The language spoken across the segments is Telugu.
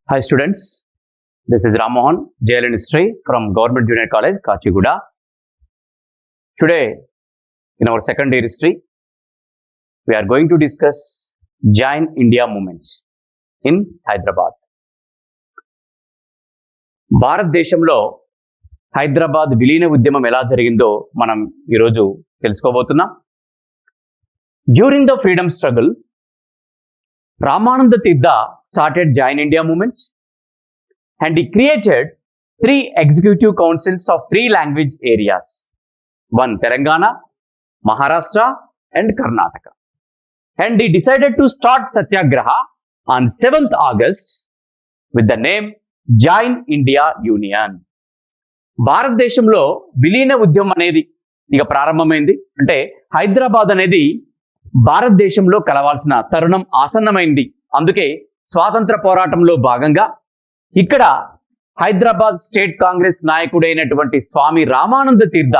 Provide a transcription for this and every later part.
Hi students, this is Ramohan, JL in History from Government Junior College, Kachiguda. Today, in our second year history, we are going to discuss Jain India movement in Hyderabad. భారతదేశంలో హైదరాబాద్ విలీన ఉద్యమం ఎలా జరిగిందో మనం ఈరోజు తెలుసుకోబోతున్నాం. During the freedom struggle, Ramananda Tirtha started Jain India movement and he created 3 executive councils of 3 language areas. One Telangana, Maharashtra and Karnataka. And he decided to start Satyagraha on 7th August with the name Jain India Union. భారతదేశంలో విలీన ఉద్యమం అనేది ఇక ప్రారంభమైంది. అంటే హైదరాబాద్ అనేది భారతదేశంలో కలవాల్సిన తరుణం ఆసన్నమైంది. అందుకే స్వాతంత్ర పోరాటంలో భాగంగా ఇక్కడ హైదరాబాద్ స్టేట్ కాంగ్రెస్ నాయకుడైనటువంటి స్వామి రామానంద తీర్థ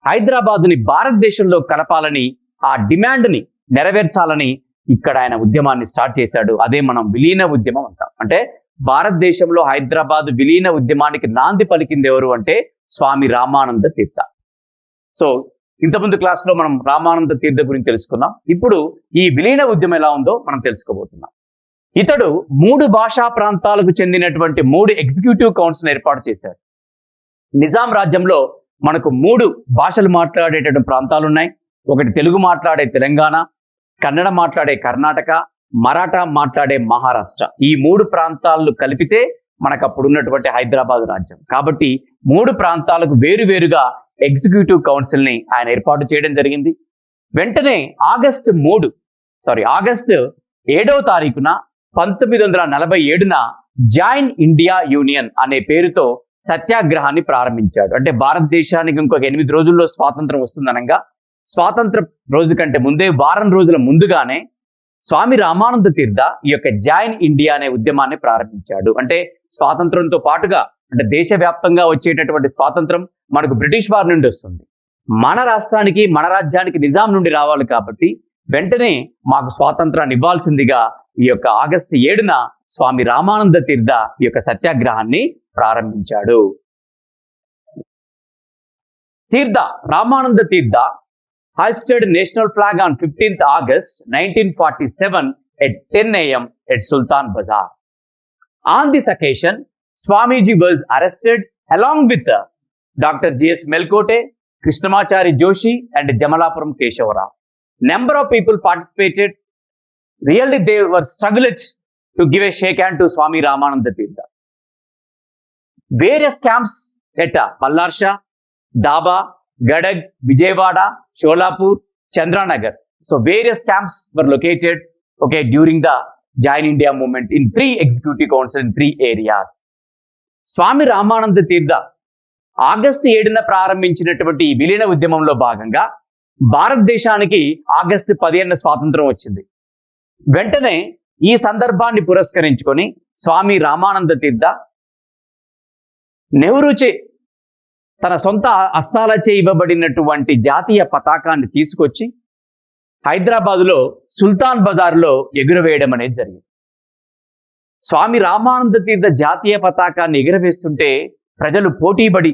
హైదరాబాద్ని భారతదేశంలో కలపాలని, ఆ డిమాండ్ని నెరవేర్చాలని ఇక్కడ ఆయన ఉద్యమాన్ని స్టార్ట్ చేశాడు. అదే మనం విలీన ఉద్యమం అంటాం. అంటే భారతదేశంలో హైదరాబాద్ విలీన ఉద్యమానికి నాంది పలికింది ఎవరు అంటే స్వామి రామానంద తీర్థ. సో ఇంతకుముందు క్లాస్లో మనం రామానంద తీర్థ గురించి తెలుసుకున్నాం. ఇప్పుడు ఈ విలీన ఉద్యమం ఎలా ఉందో మనం తెలుసుకోబోతున్నాం. ఇతడు 3 భాషా ప్రాంతాలకు చెందినటువంటి 3 ఎగ్జిక్యూటివ్ కౌన్సిల్ ఏర్పాటు చేశారు. నిజాం రాజ్యంలో మనకు 3 భాషలు మాట్లాడేటటువంటి ప్రాంతాలు ఉన్నాయి. ఒకటి తెలుగు మాట్లాడే తెలంగాణ, కన్నడ మాట్లాడే కర్ణాటక, మరాఠా మాట్లాడే మహారాష్ట్ర. ఈ 3 ప్రాంతాలు కలిపితే మనకు అప్పుడు ఉన్నటువంటి హైదరాబాద్ రాజ్యం. కాబట్టి 3 ప్రాంతాలకు వేరువేరుగా ఎగ్జిక్యూటివ్ కౌన్సిల్ ని ఆయన ఏర్పాటు చేయడం జరిగింది. వెంటనే ఆగస్టు 7వ తారీఖున 1947న జాయిన్ ఇండియా యూనియన్ అనే పేరుతో సత్యాగ్రహాన్ని ప్రారంభించాడు. అంటే భారతదేశానికి ఇంకొక 8 రోజుల్లో స్వాతంత్రం వస్తుందనగా స్వాతంత్ర రోజు కంటే ముందే వారం రోజుల ముందుగానే స్వామి రామానంద తీర్థ ఈ యొక్క జాయిన్ ఇండియా అనే ఉద్యమాన్ని ప్రారంభించాడు. అంటే స్వాతంత్రంతో పాటుగా, అంటే దేశవ్యాప్తంగా వచ్చేటటువంటి స్వాతంత్రం మనకు బ్రిటిష్ వారి నుండి వస్తుంది. మన రాష్ట్రానికి, మన రాజ్యానికి నిజాం నుండి రావాలి. కాబట్టి వెంటనే మాకు స్వాతంత్రాన్ని ఇవ్వాల్సిందిగా ఈ యొక్క ఆగస్టు 7న స్వామి రామానంద తీర్థ ఈ యొక్క సత్యాగ్రహాన్ని ప్రారంభించాడు. రామానంద తీర్థ hoisted national flag on 15th August 1947 at 10 a.m. at Sultan Bazaar. On this occasion, Swamiji was arrested along with Dr. G.S. Melkote, Krishnamachari Joshi and Jamalapuram Keshavarao. Number of people participated. Really, they were struggled to give a shake hand to Swami Ramananda Tirtha. Various camps at Pallarsha, Daba, Gadag, Vijayawada, Sholapur, Chandranagar. So various camps were located during the Jain India movement in 3 executive councils in 3 areas. Swamy Ramananda Tirtha August 7న ప్రారంభించినటువంటి విలీన ఉద్యమంలో భాగంగా భారతదేశానికి ఆగస్టు 15న స్వాతంత్రం వచ్చింది. వెంటనే ఈ సందర్భాన్ని పురస్కరించుకొని స్వామి రామానంద తీర్థ నెహ్రూచే తన సొంత హస్తాలచే ఇవ్వబడినటువంటి జాతీయ పతాకాన్ని తీసుకొచ్చి హైదరాబాదులో సుల్తాన్ బజార్లో ఎగురవేయడం అనేది జరిగింది. స్వామి రామానంద తీర్థ జాతీయ పతాకాన్ని ఎగురవేస్తుంటే ప్రజలు పోటీపడి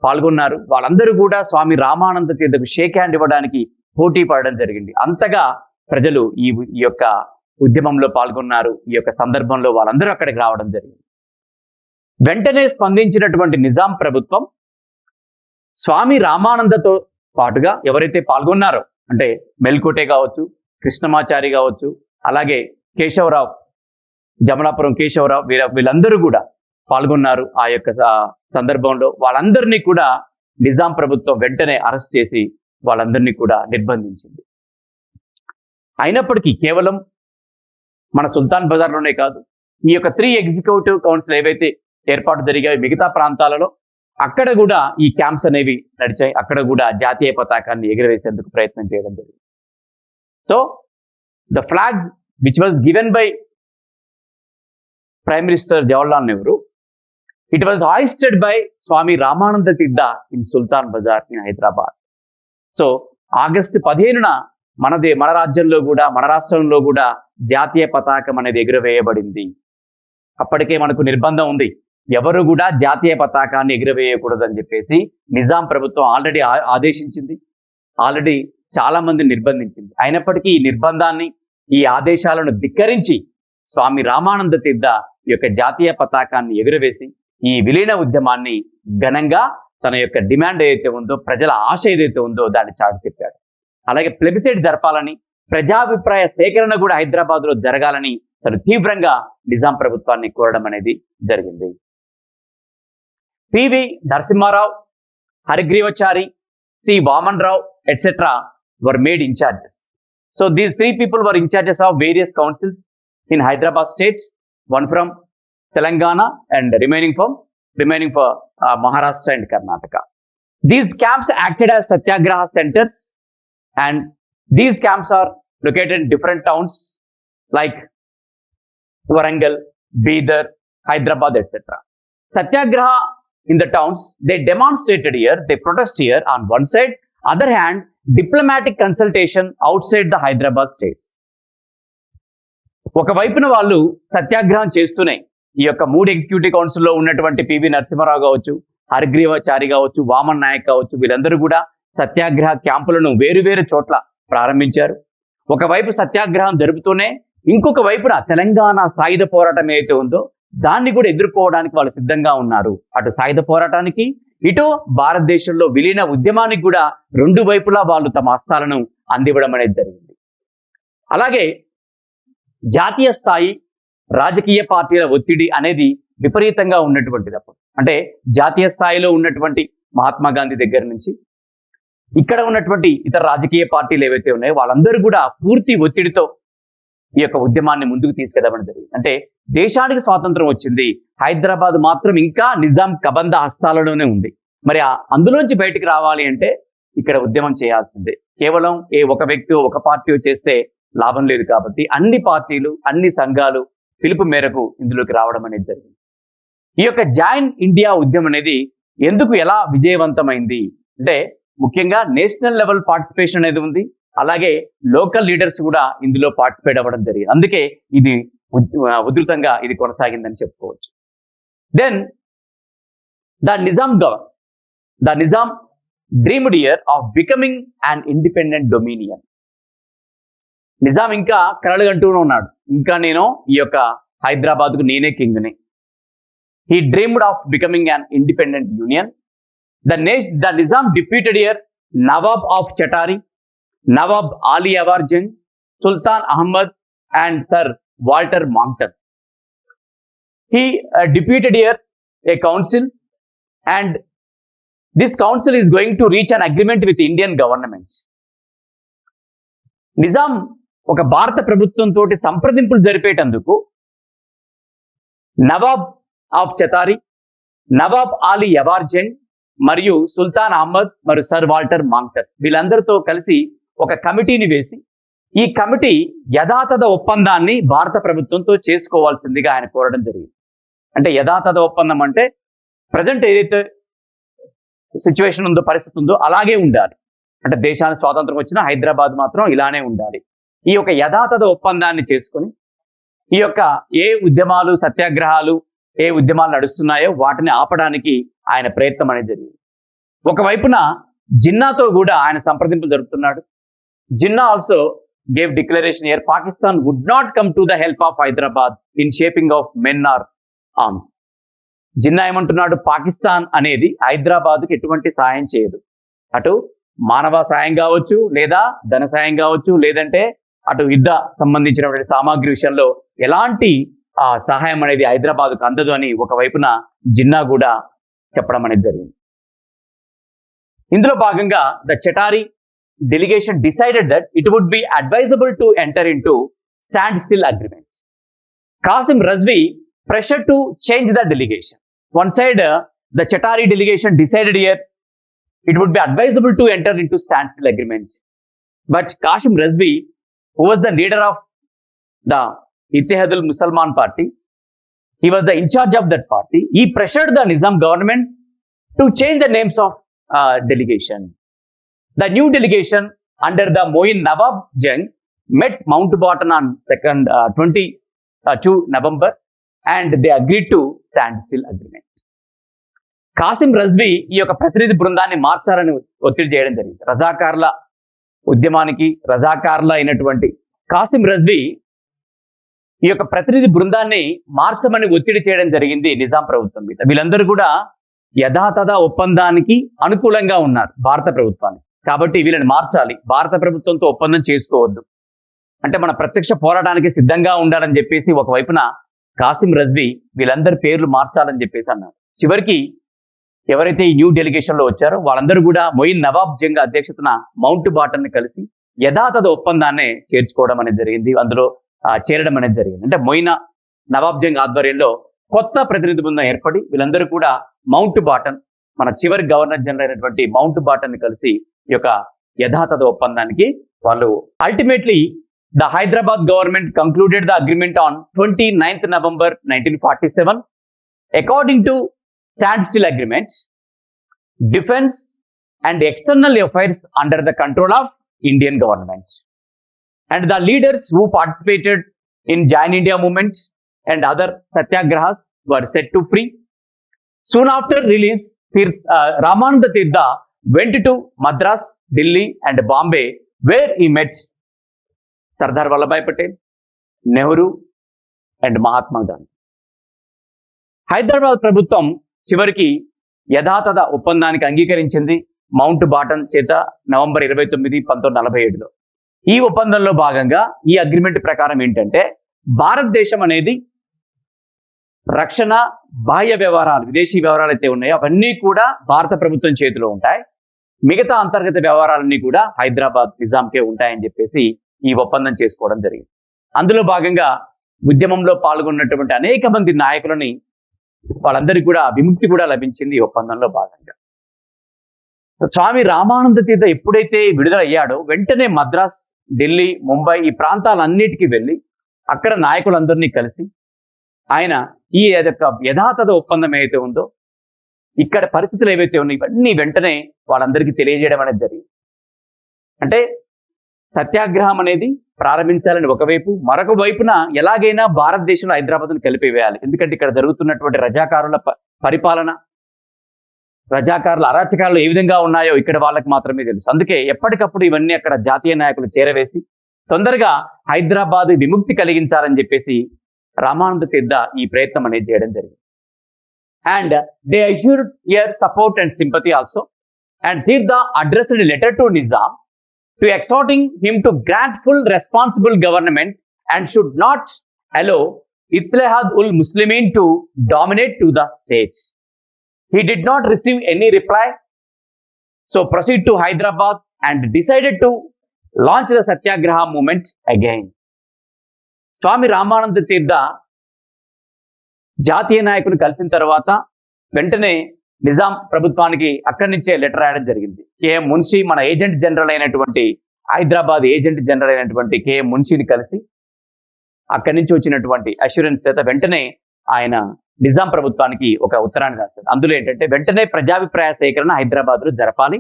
పాల్గొన్నారు. వాళ్ళందరూ కూడా స్వామి రామానంద తీర్థకు షేక్ హ్యాండ్ ఇవ్వడానికి పోటీ పడడం జరిగింది. అంతగా ప్రజలు ఈ యొక్క ఉద్యమంలో పాల్గొన్నారు. ఈ యొక్క సందర్భంలో వాళ్ళందరూ అక్కడికి రావడం జరిగింది. వెంటనే స్పందించినటువంటి నిజాం ప్రభుత్వం స్వామి రామానందతో పాటుగా ఎవరైతే పాల్గొన్నారో, అంటే మెల్కోటే కావచ్చు, కృష్ణమాచారి కావచ్చు, అలాగే కేశవరావు, జమలాపురం కేశవరావు, వీళ్ళందరూ కూడా పాల్గొన్నారు. ఆ యొక్క సందర్భంలో వాళ్ళందరినీ కూడా నిజాం ప్రభుత్వం వెంటనే అరెస్ట్ చేసి వాళ్ళందరినీ కూడా నిర్బంధించింది. అయినప్పటికీ కేవలం మన సుల్తాన్ బజార్లోనే కాదు, ఈ యొక్క 3 ఎగ్జిక్యూటివ్ కౌన్సిల్ ఏవైతే ఏర్పాటు జరిగాయో మిగతా ప్రాంతాలలో అక్కడ కూడా ఈ క్యాంప్స్ అనేవి నడిచాయి. అక్కడ కూడా జాతీయ పతాకాన్ని ఎగురవేసేందుకు ప్రయత్నం చేయడం జరిగింది. So the flag which was given by prime minister Jawaharlal Nehru, it was hoisted by Swami Ramananda Tirtha in Sultan Bazar in Hyderabad. So August 15న మన రాజ్యంలో కూడా, మన రాష్ట్రంలో కూడా జాతీయ పతాకం అనేది ఎగురవేయబడింది. అప్పటికే మనకు నిర్బంధం ఉంది, ఎవరు కూడా జాతీయ పతాకాన్ని ఎగురవేయకూడదని చెప్పేసి నిజాం ప్రభుత్వం ఆల్రెడీ ఆదేశించింది, ఆల్రెడీ చాలా మందిని నిర్బంధించింది. అయినప్పటికీ ఈ నిర్బంధాన్ని, ఈ ఆదేశాలను ధిక్కరించి స్వామి రామానంద తీర్థ ఈ యొక్క జాతీయ పతాకాన్ని ఎగురవేసి ఈ విలీన ఉద్యమాన్ని ఘనంగా తన యొక్క డిమాండ్ ఏదైతే ఉందో, ప్రజల ఆశ ఏదైతే ఉందో దాన్ని చాటి చెప్పాడు. అలాగే ప్లెబిసైట్ జరపాలని, ప్రజాభిప్రాయ సేకరణ కూడా హైదరాబాద్లో జరగాలని తను తీవ్రంగా నిజాం ప్రభుత్వాన్ని కోరడం అనేది జరిగింది. PV Narasimharao, Harigrivachari, C Vaman Rao etc. were made in charges. So these three people were in charges of various councils in Hyderabad state, one from Telangana and remaining for Maharashtra and Karnataka. These camps acted as satyagraha centers, and these camps are located in different towns like Warangal, Bidar, Hyderabad etc. Satyagraha in the towns, they demonstrated here, they protest here on one side, other hand diplomatic consultation outside the Hyderabad states. ఒకవైపున వాళ్ళు సత్యాగ్రహం చేస్తూనే ఈ యొక్క 3 ఎగ్జిక్యూటివ్ కౌన్సిల్లో ఉన్నటువంటి పివి నరసింహారావు కావచ్చు, హరిగ్రీవచారి కావచ్చు, వామన్ నాయక్ కావచ్చు, వీరందరూ కూడా సత్యాగ్రహ క్యాంపులను వేరువేరు చోట్ల ప్రారంభించారు. ఒకవైపు సత్యాగ్రహం జరుపుతూనే ఇంకొక వైపున తెలంగాణ సాయుధ పోరాటం ఏదైతే ఉందో దాన్ని కూడా ఎదుర్కోవడానికి వాళ్ళు సిద్ధంగా ఉన్నారు. అటు సాయుధ పోరాటానికి, ఇటు భారతదేశంలో విలీన ఉద్యమానికి కూడా రెండు వైపులా వాళ్ళు తమ హస్తాలను అందివ్వడం అనేది జరిగింది. అలాగే జాతీయ స్థాయి రాజకీయ పార్టీల ఒత్తిడి అనేది విపరీతంగా ఉన్నటువంటిది. అప్పుడు అంటే జాతీయ స్థాయిలో ఉన్నటువంటి మహాత్మా గాంధీ దగ్గర నుంచి ఇక్కడ ఉన్నటువంటి ఇతర రాజకీయ పార్టీలు ఏవైతే ఉన్నాయో వాళ్ళందరూ కూడా పూర్తి ఒత్తిడితో ఈ యొక్క ఉద్యమాన్ని ముందుకు తీసుకెళ్ళడం జరిగింది. అంటే దేశానికి స్వాతంత్రం వచ్చింది, హైదరాబాద్ మాత్రం ఇంకా నిజాం కబంధ హస్తాలలోనే ఉంది. మరి అందులోంచి బయటికి రావాలి అంటే ఇక్కడ ఉద్యమం చేయాల్సిందే. కేవలం ఒక వ్యక్తి ఒక పార్టీ చేస్తే లాభం లేదు కాబట్టి అన్ని పార్టీలు, అన్ని సంఘాలు పిలుపు మేరకు ఇందులోకి రావడం అనేది జరిగింది. ఈ యొక్క జాయిన్ ఇండియా ఉద్యమం అనేది ఎందుకు ఎలా విజయవంతమైంది అంటే ముఖ్యంగా నేషనల్ లెవెల్ పార్టిసిపేషన్ అనేది ఉంది, అలాగే లోకల్ లీడర్స్ కూడా ఇందులో పార్టిసిపేట్ అవ్వడం జరిగింది. అందుకే ఇది ఉధృతంగా ఇది కొనసాగిందని చెప్పుకోవచ్చు. Then the Nizam dreamed year of becoming an independent dominion. Nizam ఇంకా కలలుగంటూనే ఉన్నాడు, ఇంకా నేను ఈ యొక్క హైదరాబాద్కు నేనే కింగ్ని. He dreamed of becoming an independent union. The Nizam defeated here Nawab of Chatari, Nawab Ali Awar Jung, Sultan Ahmad and Sir Walter Monckton. He defeated here a council, and this council is going to reach an agreement with the Indian government. Nizam ఒక భారత ప్రభుత్వం తోటి సంప్రదింపులు జరిపేటందుకు నవాబ్ ఆఫ్ చతారి, నవాబ్ ఆలీ యవార్ జంగ్ మరియు సుల్తాన్ అహ్మద్ మరియు సర్ వాల్టర్ మాంక్టన్ వీళ్ళందరితో కలిసి ఒక కమిటీని వేసి ఈ కమిటీ యథాతథ ఒప్పందాన్ని భారత ప్రభుత్వంతో చేసుకోవాల్సిందిగా ఆయన కోరడం జరిగింది. అంటే యథాతథ ఒప్పందం అంటే ప్రజెంట్ ఏదైతే సిచ్యువేషన్ ఉందో, పరిస్థితి ఉందో అలాగే ఉండాలి. అంటే దేశానికి స్వాతంత్రం వచ్చినా హైదరాబాద్ మాత్రం ఇలానే ఉండాలి. ఈ యొక్క యథాతథ ఒప్పందాన్ని చేసుకొని ఈ యొక్క ఏ ఉద్యమాలు, సత్యాగ్రహాలు, ఏ ఉద్యమాలు నడుస్తున్నాయో వాటిని ఆపడానికి ఆయన ప్రయత్నం అనేది జరిగింది. ఒకవైపున జిన్నాతో కూడా ఆయన సంప్రదింపులు జరుపుతున్నాడు. Jinnah also gave declaration here Pakistan would not come to the help of Hyderabad in shaping of men or arms. Jinnah ఏమంటున్నాడు, పాకిస్తాన్ అనేది హైదరాబాద్కి ఎటువంటి సాయం చేయదు. అటు మానవ సాయం కావచ్చు, లేదా ధన సాయం కావచ్చు, లేదంటే అటు యుద్ధ సంబంధించినటువంటి సామాగ్రి విషయంలో ఎలాంటి సహాయం అనేది హైదరాబాద్కు అందదు అని ఒకవైపున జిన్నా కూడా చెప్పడం అనేది జరిగింది. ఇందులో భాగంగా the Chhatari delegation decided that it would be advisable to enter into standstill agreement. Qasim Razvi pressure to change the delegation. One side the Chhatari delegation decided here it would be advisable to enter into standstill agreement. But Qasim Razvi, who was the leader of the Ittihadul Musliman party, he was the in charge of that party. He pressured the Nizam government to change the names of delegation. The new delegation under the Moin Nawab Jung met Mountbatten on 22 November and they agreed to standstill agreement. Qasim Razvi ఈ యొక్క ప్రతినిధి బృందాన్ని మార్చాలని ఒత్తిడి చేయడం జరిగింది. రజాకార్ల ఉద్యమానికి రజాకార్ల అయినటువంటి కాసిం రజ్వీ ఈ యొక్క ప్రతినిధి బృందాన్ని మార్చమని ఒత్తిడి చేయడం జరిగింది నిజాం ప్రభుత్వం మీద. వీళ్ళందరూ కూడా యథాతథ ఒప్పందానికి అనుకూలంగా ఉన్నారు భారత ప్రభుత్వానికి. కాబట్టి వీళ్ళని మార్చాలి, భారత ప్రభుత్వంతో ఒప్పందం చేసుకోవద్దు, అంటే మన ప్రత్యక్ష పోరాటానికి సిద్ధంగా ఉండాలని చెప్పేసి ఒకవైపున కాసిం రజ్వీ వీళ్ళందరి పేర్లు మార్చాలని చెప్పేసి అన్నారు. చివరికి ఎవరైతే ఈ న్యూ డెలిగేషన్ లో వచ్చారో వాళ్ళందరూ కూడా మొయిన్ నవాబ్ జంగ్ అధ్యక్షతన మౌంట్ బాటన్ ని కలిసి యథాతథ ఒప్పందాన్ని చేర్చుకోవడం అనేది జరిగింది, అందులో చేరడం అనేది జరిగింది. అంటే మొయిన్ నవాబ్ జంగ్ ఆధ్వర్యంలో కొత్త ప్రతినిధి బృందం ఏర్పడి వీళ్ళందరూ కూడా మౌంట్ బాటన్, మన చివరి గవర్నర్ జనరల్ అయినటువంటి మౌంట్ బాటన్ ని కలిసి ఈ యొక్క యథాతథ ఒప్పందానికి వాళ్ళు ultimately the Hyderabad government concluded the agreement on 29th November 1947. According to standstill agreement, defense and external affairs under the control of Indian government, and the leaders who participated in Jain India movement and other satyagrahas were set to free. Soon after release, Ramananda Tirtha went to Madras, Delhi and Bombay, where he met Sardar Vallabhbhai Patel, Nehru and Mahatma Gandhi. Hyderabad ప్రభుత్వం చివరికి యథాతథ ఒప్పందానికి అంగీకరించింది మౌంట్ బాటన్ చేత November 29, 1947లో. ఈ ఒప్పందంలో భాగంగా ఈ అగ్రిమెంట్ ప్రకారం ఏంటంటే భారతదేశం అనేది రక్షణ, బాహ్య వ్యవహారాలు, విదేశీ వ్యవహారాలు అయితే ఉన్నాయో అవన్నీ కూడా భారత ప్రభుత్వం చేతిలో ఉంటాయి, మిగతా అంతర్గత వ్యవహారాలన్నీ కూడా హైదరాబాద్ నిజాంకే ఉంటాయని చెప్పేసి ఈ ఒప్పందం చేసుకోవడం జరిగింది. అందులో భాగంగా ఉద్యమంలో పాల్గొన్నటువంటి అనేక మంది నాయకులని వాళ్ళందరికీ కూడా విముక్తి కూడా లభించింది ఈ ఒప్పందంలో భాగంగా. స్వామి రామానంద తీర్థ ఎప్పుడైతే విడుదల అయ్యాడో వెంటనే మద్రాస్, ఢిల్లీ, ముంబై ఈ ప్రాంతాలన్నిటికీ వెళ్ళి అక్కడ నాయకులందరినీ కలిసి ఆయన ఈ యథాతథ ఒప్పందం ఏదైతే ఉందో, ఇక్కడ పరిస్థితులు ఏవైతే ఉన్నాయో ఇవన్నీ వెంటనే వాళ్ళందరికీ తెలియజేయడం అనేది జరిగింది. అంటే సత్యాగ్రహం అనేది ప్రారంభించాలని ఒకవైపు, మరొక వైపున ఎలాగైనా భారతదేశంలో హైదరాబాద్ను కలిపివేయాలి. ఎందుకంటే ఇక్కడ జరుగుతున్నటువంటి రజాకారుల పరిపాలన, రజాకారుల అరాచకాలు ఏ విధంగా ఉన్నాయో ఇక్కడ వాళ్ళకి మాత్రమే తెలుసు. అందుకే ఎప్పటికప్పుడు ఇవన్నీ అక్కడ జాతీయ నాయకులు చేరవేసి తొందరగా హైదరాబాద్ విముక్తి కలిగించాలని చెప్పేసి రామానంద తీర్థ ఈ ప్రయత్నం అనేది చేయడం జరిగింది. And they assured here support and sympathy also. And Tirtha addressed a letter to Nizam to exhorting him to grant full responsible government and should not allow Ittihad ul Muslimin to dominate to the state. He did not receive any reply, so proceed to Hyderabad and decided to launch the Satyagraha movement again. స్వామి రామానంద తీర్థ జాతీయ నాయకులు కలిసిన తర్వాత వెంటనే నిజాం ప్రభుత్వానికి అక్కడి నుంచే లెటర్ రాయడం జరిగింది. కేఎం మున్షి, మన ఏజెంట్ జనరల్ అయినటువంటి హైదరాబాద్ ఏజెంట్ జనరల్ అయినటువంటి కేఎం మున్షిని కలిసి అక్కడి నుంచి వచ్చినటువంటి అష్యూరెన్స్ చేత వెంటనే ఆయన నిజాం ప్రభుత్వానికి ఒక ఉత్తరాన్ని రాశారు. అందులో ఏంటంటే వెంటనే ప్రజాభిప్రాయ సేకరణ హైదరాబాద్ లో జరపాలి,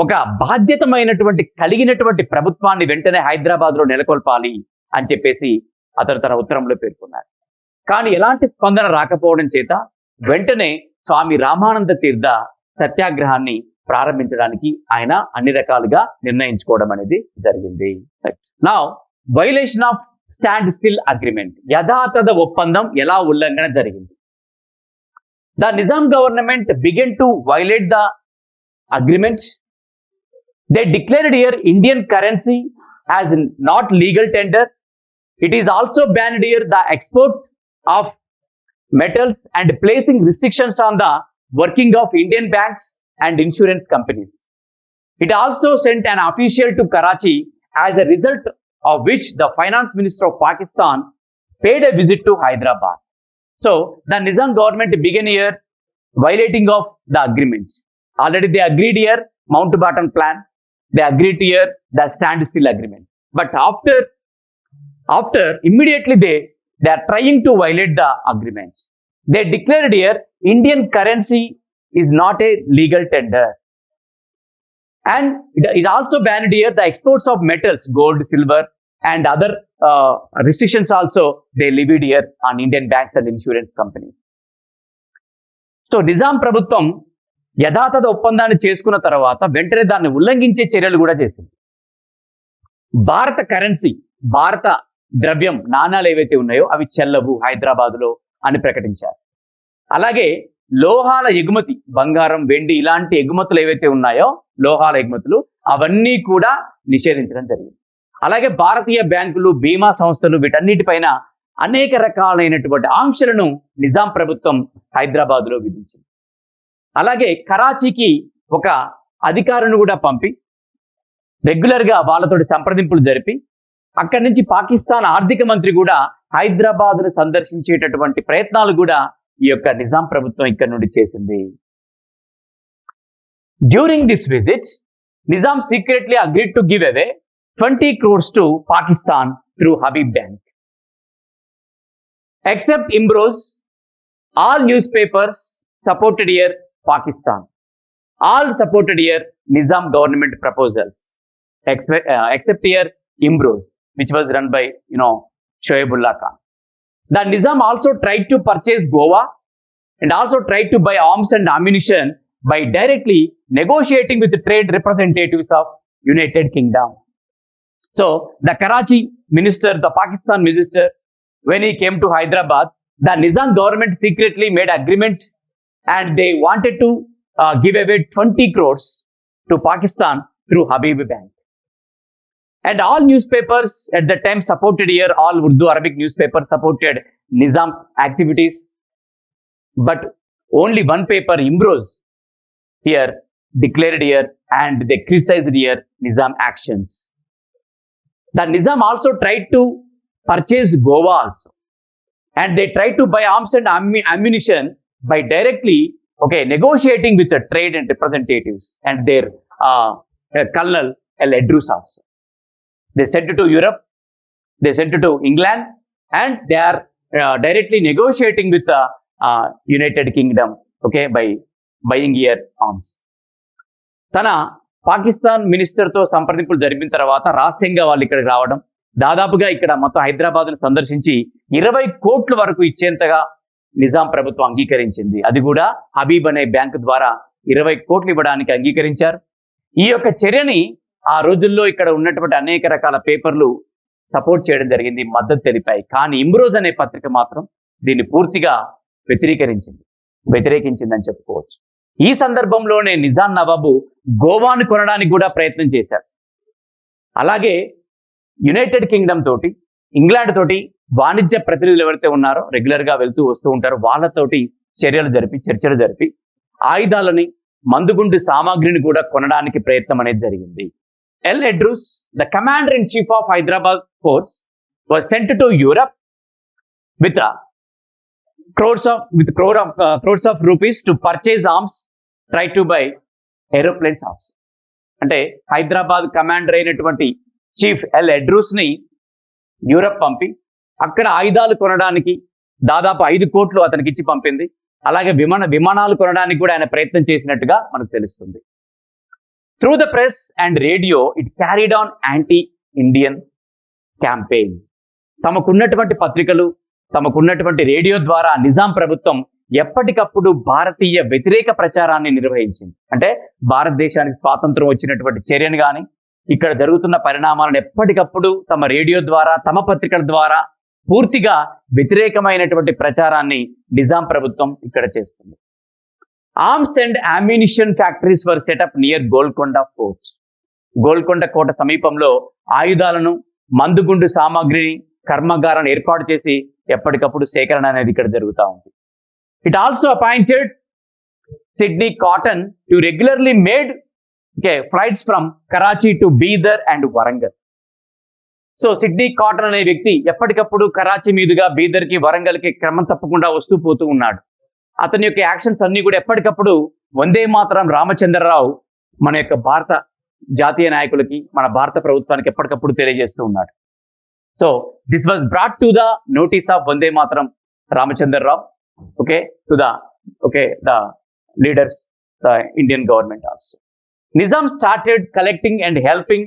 ఒక బాధ్యతమైనటువంటి కలిగినటువంటి ప్రభుత్వాన్ని వెంటనే హైదరాబాద్ లో నెలకొల్పాలి అని చెప్పేసి అతను తన ఉత్తరంలో పేర్కొన్నారు. కానీ ఎలాంటి స్పందన రాకపోవడం చేత వెంటనే స్వామి రామానంద తీర్థ సత్యాగ్రహాన్ని ప్రారంభించడానికి ఆయన అన్ని రకాలుగా నిర్ణయించుకోవడం అనేది జరిగింది. Now violation of standstill agreement, యథాతథ ఒప్పందం ఎలా ఉల్లంఘన జరిగింది. The Nizam government began to violate the agreement. They declared here Indian currency as not legal tender. It is also banned here the export of metals and placing restrictions on the working of Indian banks and insurance companies. It also sent an official to Karachi, as a result of which the finance minister of Pakistan paid a visit to Hyderabad. So the Nizam government began here violating of the agreement. Already they agreed here Mountbatten plan, they agreed here the standstill agreement. But after immediately they are trying to violate the agreement. They declared here Indian currency is not a legal tender. And it also banned here the exports of metals, gold, silver and other restrictions also they levied here on Indian banks and insurance companies. So Nizam ప్రభుత్వం యథాతథ ఒప్పందాన్ని చేసుకున్న తర్వాత వెంటనే దాన్ని ఉల్లంఘించే చర్యలు కూడా చేసింది. భారత కరెన్సీ, భారత ద్రవ్యం, నాణాలు ఏవైతే ఉన్నాయో అవి చెల్లవు హైదరాబాద్లో అని ప్రకటించారు. అలాగే లోహాల ఎగుమతి, బంగారం, వెండి ఇలాంటి ఎగుమతులు ఏవైతే ఉన్నాయో లోహాల ఎగుమతులు అవన్నీ కూడా నిషేధించడం జరిగింది. అలాగే భారతీయ బ్యాంకులు, బీమా సంస్థలు వీటన్నిటిపైన అనేక రకాలైనటువంటి ఆంక్షలను నిజాం ప్రభుత్వం హైదరాబాద్లో విధించింది. అలాగే కరాచీకి ఒక అధికారిని కూడా పంపి రెగ్యులర్గా వాళ్ళతోటి సంప్రదింపులు జరిపి అక్కడి నుంచి పాకిస్తాన్ ఆర్థిక మంత్రి కూడా హైదరాబాద్ను సందర్శించేటటువంటి ప్రయత్నాలు కూడా ఈ యొక్క నిజాం ప్రభుత్వం ఇక్కడ నుండి చేసింది. During this visit Nizam secretly agreed to give away 20 crores to Pakistan through Habib Bank. Except Imroz, all newspapers supported here Pakistan. All supported here Nizam government proposals. Except here Imroz, which was run by Shoaibullah Khan. The Nizam also tried to purchase Goa and also tried to buy arms and ammunition by directly negotiating with the trade representatives of United Kingdom. So the Karachi minister, the Pakistan minister, when he came to Hyderabad, the Nizam government secretly made agreement and they wanted to give away 20 crores to Pakistan through Habib Bank. And all newspapers at the time supported here, all Urdu Arabic newspapers supported Nizam's activities. But only one paper, Imroz, here declared here and they criticized here Nizam actions. The Nizam also tried to purchase Goa also. And they tried to buy arms and ammunition by directly negotiating with the trade and representatives and their Colonel L. Edrus also. They sent it to Europe, they sent it to England, and they are directly negotiating with the United Kingdom, by buying here arms. తన పాకిస్తాన్ మినిస్టర్తో సంప్రదింపులు జరిపిన తర్వాత రహస్యంగా వాళ్ళు ఇక్కడికి రావడం, దాదాపుగా ఇక్కడ మొత్తం హైదరాబాద్ను సందర్శించి 20 కోట్ల వరకు ఇచ్చేంతగా నిజాం ప్రభుత్వం అంగీకరించింది. అది కూడా హబీబ్ అనే బ్యాంకు ద్వారా 20 కోట్లు ఇవ్వడానికి అంగీకరించారు. ఈ యొక్క చర్యని ఆ రోజుల్లో ఇక్కడ ఉన్నటువంటి అనేక రకాల పేపర్లు సపోర్ట్ చేయడం జరిగింది, మద్దతు తెలిపాయి. కానీ ఇమ్రోజ్ అనే పత్రిక మాత్రం దీన్ని పూర్తిగా వ్యతిరేకించిందని చెప్పుకోవచ్చు. ఈ సందర్భంలోనే నిజాం నవాబు గోవాను కొనడానికి కూడా ప్రయత్నం చేశారు. అలాగే యునైటెడ్ కింగ్డమ్ తోటి, ఇంగ్లాండ్ తోటి వాణిజ్య ప్రతినిధులు ఎవరైతే ఉన్నారో రెగ్యులర్గా వెళ్తూ వస్తూ ఉంటారో వాళ్ళతోటి చర్చలు జరిపి ఆయుధాలని, మందుగుండు సామాగ్రిని కూడా కొనడానికి ప్రయత్నం అనేది జరిగింది. El Edroos, the commander in chief of Hyderabad force, was sent to Europe with crores of rupees to purchase arms, try to buy aeroplanes also. అంటే హైదరాబాద్ కమాండర్ అయినటువంటి చీఫ్ ఎల్ ఎడ్రూస్ ని యూరప్ పంపి అక్కడ ఆయుధాలు కొనడానికి దాదాపు 5 కోట్లు అతనికి ఇచ్చి పంపింది. అలాగే విమానాలు కొనడానికి కూడా ఆయన ప్రయత్నం చేసినట్టుగా మనకు తెలుస్తుంది. Through the press and radio it carried on anti Indian campaign. తమకున్నటువంటి పత్రికలు, తమకున్నటువంటి రేడియో ద్వారా నిజాం ప్రభుత్వం ఎప్పటికప్పుడు భారతీయ వ్యతిరేక ప్రచారాన్ని నిర్వహించింది. అంటే భారతదేశానికి స్వాతంత్రం వచ్చినటువంటి చర్యను కానీ, ఇక్కడ జరుగుతున్న పరిణామాలను ఎప్పటికప్పుడు తమ రేడియో ద్వారా, తమ పత్రికల ద్వారా పూర్తిగా వ్యతిరేకమైనటువంటి ప్రచారాన్ని నిజాం ప్రభుత్వం ఇక్కడ చేస్తుంది. Arms and ammunition factories were setup near Golconda fort. Golconda కోట సమీపంలో ఆయుధాలను, మందుగుండు సామాగ్రిని, కర్మాగారాన్ని ఏర్పాటు చేసి ఎప్పటికప్పుడు సేకరణ అనేది ఇక్కడ జరుగుతూ ఉంది. It also appointed Sydney cotton to regularly made flights from Karachi to Bidar and Warangal. So Sydney cotton అనే వ్యక్తి ఎప్పటికప్పుడు కరాచీ మీదుగా బీదర్కి, వరంగల్కి క్రమం తప్పకుండా వస్తూ పోతూ ఉన్నాడు. అతని యొక్క యాక్షన్స్ అన్ని కూడా ఎప్పటికప్పుడు వందే మాతరం రామచంద్రరావు మన యొక్క భారత జాతీయ నాయకులకి, మన భారత ప్రభుత్వానికి ఎప్పటికప్పుడు తెలియజేస్తూ ఉన్నాడు. So this was brought to the notice of Vande Mataram Ramachandrarao, to the leaders, the Indian government also. Nizam started collecting and helping,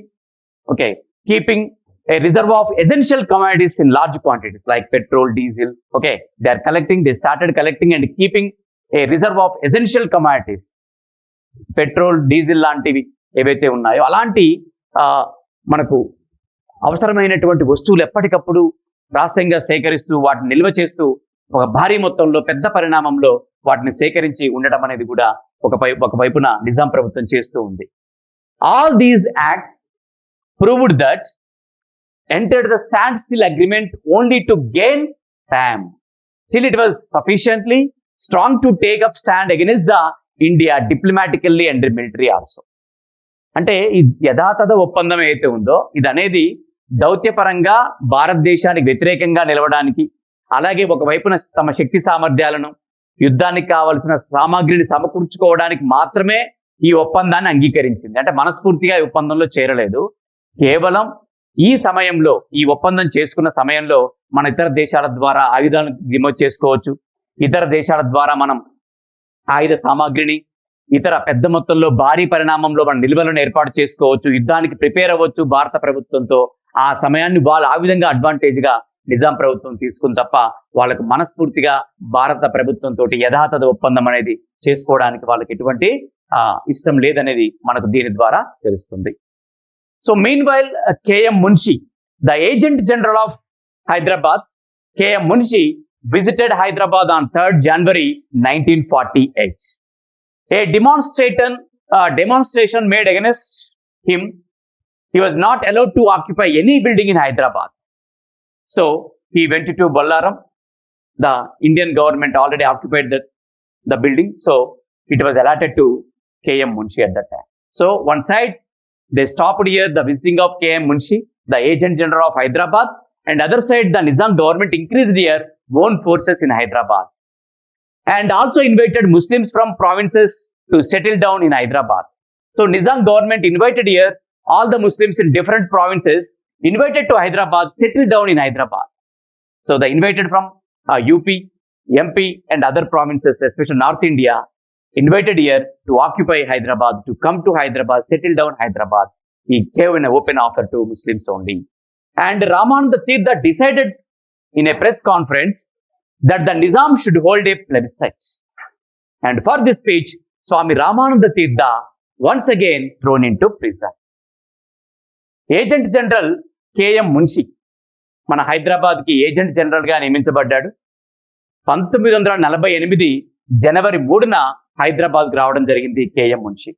keeping a reserve of essential commodities in large quantities like petrol, diesel. Okay, they started collecting and keeping a reserve of essential commodities. Petrol, diesel లాంటివి ఏవైతే ఉన్నాయో అలాంటి మనకు అవసరమైనటువంటి వస్తువులు ఎప్పటికప్పుడు రహస్యంగా సేకరిస్తూ వాటిని నిల్వ చేస్తూ ఒక భారీ మొత్తంలో పెద్ద పరిణామంలో వాటిని సేకరించి ఉండటం అనేది కూడా ఒకవైపున నిజాం ప్రభుత్వం చేస్తూ ఉంది. All these acts proved that entered the standstill agreement only to gain time. Still it was sufficiently strong to take up stand against the India diplomatically and military also. అంటే ఈ యథాతథ ఒప్పందం ఏదైతే ఉందో ఇది అనేది దౌత్యపరంగా భారతదేశానికి వ్యతిరేకంగా నిలవడానికి, అలాగే ఒకవైపున తమ శక్తి సామర్థ్యాలను, యుద్ధానికి కావలసిన సామాగ్రిని సమకూర్చుకోవడానికి మాత్రమే ఈ ఒప్పందాన్ని అంగీకరించింది. అంటే మనస్ఫూర్తిగా ఈ ఒప్పందంలో చేరలేదు. కేవలం ఈ సమయంలో, ఈ ఒప్పందం చేసుకున్న సమయంలో మన ఇతర దేశాల ద్వారా ఆయుధాలను దిగుమతి చేసుకోవచ్చు, ఇతర దేశాల ద్వారా మనం ఆయుధ సామాగ్రిని ఇతర పెద్ద మొత్తంలో భారీ పరిణామంలో మన నిల్వలను ఏర్పాటు చేసుకోవచ్చు, యుద్ధానికి ప్రిపేర్ అవ్వచ్చు భారత ప్రభుత్వంతో. ఆ సమయాన్ని వాళ్ళు ఆ విధంగా అడ్వాంటేజ్ గా నిజాం ప్రభుత్వం తీసుకుని తప్ప వాళ్ళకు మనస్ఫూర్తిగా భారత ప్రభుత్వంతో యథాతథ ఒప్పందం అనేది చేసుకోవడానికి వాళ్ళకి ఎటువంటి ఇష్టం లేదనేది మనకు దీని ద్వారా తెలుస్తుంది. So meanwhile, K.M. Munshi, the Agent General of Hyderabad, K.M. Munshi visited Hyderabad on 3rd January 1948. A demonstration made against him. He was not allowed to occupy any building in Hyderabad. So he went to Bollaram. The Indian government already occupied the building. So it was allotted to K.M. Munshi at that time. So one side, they stopped here the visiting of K.M. Munshi, the Agent General of Hyderabad, and other side the Nizam government increased their own forces in Hyderabad and also invited Muslims from provinces to settle down in Hyderabad. So Nizam government invited here all the Muslims in different provinces, invited to Hyderabad, settled down in Hyderabad. So they invited from UP, MP and other provinces, especially North India, invited here to occupy Hyderabad, to come to Hyderabad, settle down Hyderabad. He gave an open offer to Muslims only. And Ramananda Tirtha decided in a press conference that the Nizam should hold a plebiscite. And for this speech, Swami Ramananda Tirtha once again thrown into prison. Agent General K.M. Munshi, మన హైదరాబాద్ కి ఏజెంట్ జనరల్ గా నియమించబడ్డాడు. 1948 జనవరి 3న హైదరాబాద్ రావడం జరిగింది K.M. మున్షి.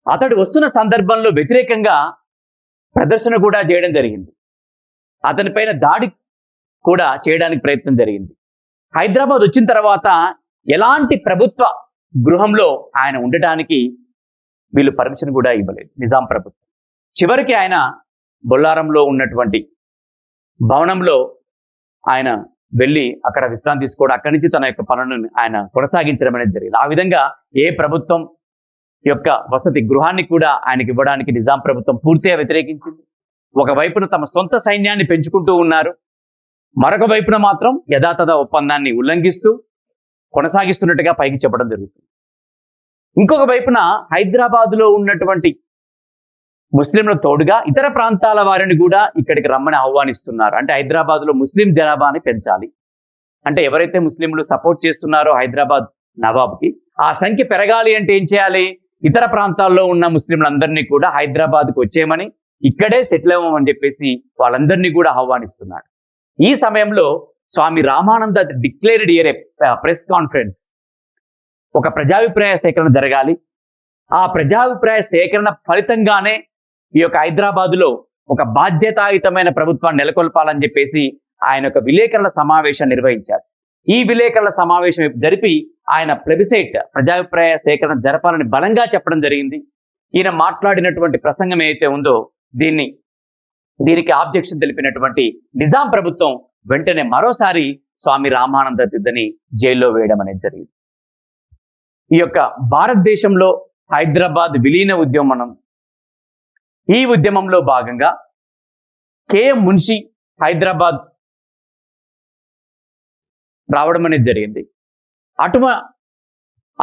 అతడు వస్తున్న సందర్భంలో వ్యతిరేకంగా ప్రదర్శన కూడా చేయడం జరిగింది. అతని పైన దాడి కూడా చేయడానికి ప్రయత్నం జరిగింది. హైదరాబాద్ వచ్చిన తర్వాత ఎలాంటి ప్రభుత్వ గృహంలో ఆయన ఉండటానికి వీళ్ళు పర్మిషన్ కూడా ఇవ్వలేదు నిజాం ప్రభుత్వం. చివరికి ఆయన బొల్లారంలో ఉన్నటువంటి భవనంలో ఆయన వెళ్ళి అక్కడ విశ్రాంతి తీసుకోవడం, అక్కడి నుంచి తన యొక్క పనులను ఆయన కొనసాగించడం అనేది జరిగింది. ఆ విధంగా ఏ ప్రభుత్వం యొక్క వసతి గృహాన్ని కూడా ఆయనకి ఇవ్వడానికి నిజాం ప్రభుత్వం పూర్తిగా వ్యతిరేకించింది. ఒకవైపున తమ సొంత సైన్యాన్ని పెంచుకుంటూ ఉన్నారు, మరొక వైపున మాత్రం యథాతథ ఒప్పందాన్ని ఉల్లంఘిస్తూ కొనసాగిస్తున్నట్టుగా పైకి చెప్పడం జరుగుతుంది. ఇంకొక వైపున హైదరాబాదులో ఉన్నటువంటి ముస్లింలకు తోడుగా ఇతర ప్రాంతాల వారిని కూడా ఇక్కడికి రమ్మని ఆహ్వానిస్తున్నారు. అంటే హైదరాబాద్లో ముస్లిం జనాభాని పెంచాలి, అంటే ఎవరైతే ముస్లింలు సపోర్ట్ చేస్తున్నారో హైదరాబాద్ నవాబ్కి ఆ సంఖ్య పెరగాలి అంటే ఏం చేయాలి, ఇతర ప్రాంతాల్లో ఉన్న ముస్లింలందరినీ కూడా హైదరాబాద్కి వచ్చేయమని, ఇక్కడే సెటిల్ అవ్వమని చెప్పేసి వాళ్ళందరినీ కూడా ఆహ్వానిస్తున్నాడు. ఈ సమయంలో స్వామి రామానంద డిక్లేర్డ్ ఇయర్ ఏ ప్రెస్ కాన్ఫరెన్స్. ఒక ప్రజాభిప్రాయ సేకరణ జరగాలి, ఆ ప్రజాభిప్రాయ సేకరణ ఫలితంగానే ఈ యొక్క హైదరాబాదులో ఒక బాధ్యతాయుతమైన ప్రభుత్వాన్ని నెలకొల్పాలని చెప్పేసి ఆయన ఒక విలేకరుల సమావేశం నిర్వహించారు. ఈ విలేకరుల సమావేశం జరిపి ఆయన ప్లెబిసైట్ ప్రజాభిప్రాయ సేకరణ జరపాలని బలంగా చెప్పడం జరిగింది. ఈయన మాట్లాడినటువంటి ప్రసంగం ఏదైతే ఉందో దీనికి ఆబ్జెక్షన్ తెలిపినటువంటి నిజాం ప్రభుత్వం వెంటనే మరోసారి స్వామి రామానంద తీర్థని జైల్లో వేయడం అనేది జరిగింది. ఈ యొక్క భారతదేశంలో హైదరాబాద్ విలీన ఉద్యమం, ఈ ఉద్యమంలో భాగంగా K.M. మున్షి హైదరాబాద్ రావడం అనేది జరిగింది.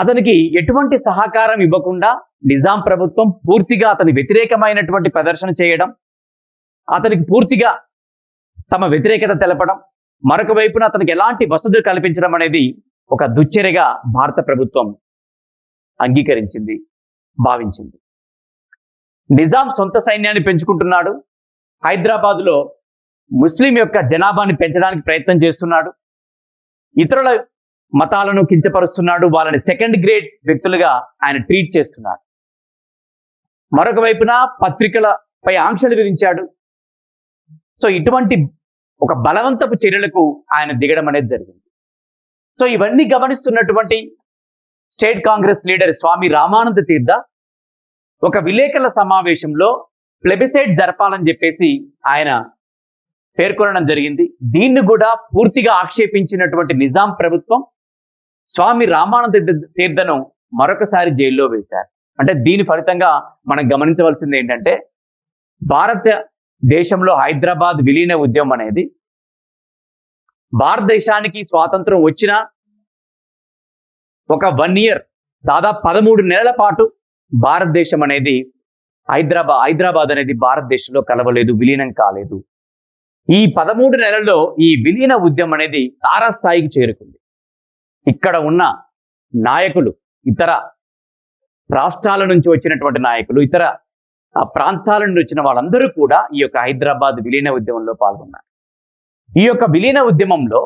అతనికి ఎటువంటి సహకారం ఇవ్వకుండా నిజాం ప్రభుత్వం పూర్తిగా అతని వ్యతిరేకమైనటువంటి ప్రదర్శన చేయడం, అతనికి పూర్తిగా తమ వ్యతిరేకత తెలపడం, మరొక వైపున అతనికి ఎలాంటి వసతులు కల్పించడం అనేది ఒక దుశ్చర్యగా భారత ప్రభుత్వం అంగీకరించింది, భావించింది. నిజాం సొంత సైన్యాన్ని పెంచుకుంటున్నాడు. హైదరాబాదులో ముస్లిం యొక్క జనాభాని పెంచడానికి ప్రయత్నం చేస్తున్నాడు. ఇతరుల మతాలను కించపరుస్తున్నాడు. వాళ్ళని సెకండ్ గ్రేడ్ వ్యక్తులుగా ఆయన ట్రీట్ చేస్తున్నాడు. మరొక వైపున పత్రికలపై ఆంక్షలు విధించాడు. సో ఇటువంటి ఒక బలవంతపు చర్యలకు ఆయన దిగడం అనేది జరిగింది. సో ఇవన్నీ గమనిస్తున్నటువంటి స్టేట్ కాంగ్రెస్ లీడర్ స్వామి రామానంద తీర్థ ఒక విలేకరుల సమావేశంలో ప్లెబిసైడ్ జరపాలని చెప్పేసి ఆయన పేర్కొనడం జరిగింది. దీన్ని కూడా పూర్తిగా ఆక్షేపించినటువంటి నిజాం ప్రభుత్వం స్వామి రామానంద తీర్థను మరొకసారి జైల్లో వేశారు. అంటే దీని ఫలితంగా మనం గమనించవలసింది ఏంటంటే, భారతదేశంలో హైదరాబాద్ విలీన ఉద్యమం అనేది భారతదేశానికి స్వాతంత్రం వచ్చిన ఒక 1 ఇయర్, దాదాపు 13 నెలల పాటు భారతదేశం అనేది హైదరాబాద్ అనేది భారతదేశంలో కలవలేదు, విలీనం కాలేదు. ఈ 13 నెలల్లో ఈ విలీన ఉద్యమం అనేది తారాస్థాయికి చేరుకుంది. ఇక్కడ ఉన్న నాయకులు, ఇతర రాష్ట్రాల నుంచి వచ్చినటువంటి నాయకులు, ఇతర ప్రాంతాల నుండి వచ్చిన వాళ్ళందరూ కూడా ఈ యొక్క హైదరాబాద్ విలీన ఉద్యమంలో పాల్గొన్నారు. ఈ యొక్క విలీన ఉద్యమంలో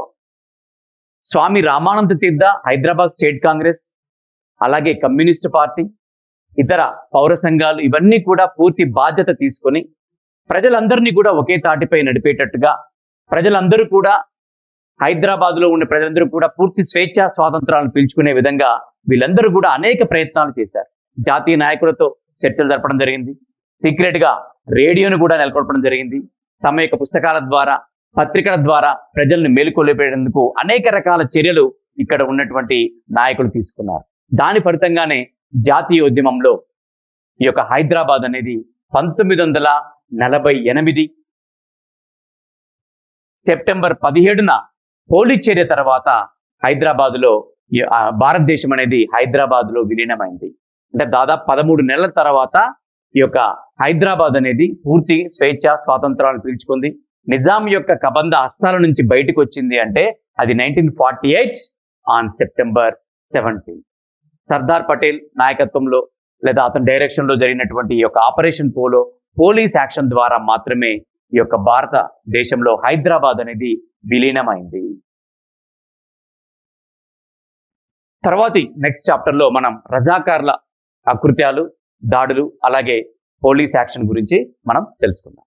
స్వామి రామానంద తీర్థ, హైదరాబాద్ స్టేట్ కాంగ్రెస్, అలాగే కమ్యూనిస్ట్ పార్టీ, ఇతర పౌర సంఘాలు ఇవన్నీ కూడా పూర్తి బాధ్యత తీసుకొని ప్రజలందరినీ కూడా ఒకే తాటిపై నడిపేటట్టుగా, ప్రజలందరూ కూడా హైదరాబాద్లో ఉన్న ప్రజలందరూ కూడా పూర్తి స్వేచ్ఛా స్వాతంత్రాలను పీల్చుకునే విధంగా వీళ్ళందరూ కూడా అనేక ప్రయత్నాలు చేశారు. జాతీయ నాయకులతో చర్చలు జరపడం జరిగింది. సీక్రెట్ గా రేడియోను కూడా నెలకొల్పడం జరిగింది. తమ యొక్క పుస్తకాల ద్వారా, పత్రికల ద్వారా ప్రజలను మేలుకొల్పేందుకు అనేక రకాల చర్యలు ఇక్కడ ఉన్నటువంటి నాయకులు తీసుకున్నారు. దాని ఫలితంగానే జాతీయ ఉద్యమంలో ఈ యొక్క హైదరాబాద్ అనేది 1948 సెప్టెంబర్ 17న పోలీస్ చర్య తర్వాత హైదరాబాద్లో భారతదేశం అనేది హైదరాబాద్లో విలీనమైంది. అంటే దాదాపు 13 నెలల తర్వాత ఈ యొక్క హైదరాబాద్ అనేది పూర్తి స్వేచ్ఛ స్వాతంత్రాలను పీల్చుకుంది. నిజాం యొక్క కబంధ హస్తాల నుంచి బయటకు వచ్చింది అంటే అది 1948 ఆన్ సెప్టెంబర్ 17. సర్దార్ పటేల్ నాయకత్వంలో లేదా అతని డైరెక్షన్ లో జరిగినటువంటి ఈ యొక్క ఆపరేషన్ పోలో పోలీస్ యాక్షన్ ద్వారా మాత్రమే ఈ యొక్క భారతదేశంలో హైదరాబాద్ అనేది విలీనమైంది. తర్వాతి నెక్స్ట్ చాప్టర్ లో మనం రజాకార్ల అకృత్యాలు, దాడులు, అలాగే పోలీస్ యాక్షన్ గురించి మనం తెలుసుకుందాం.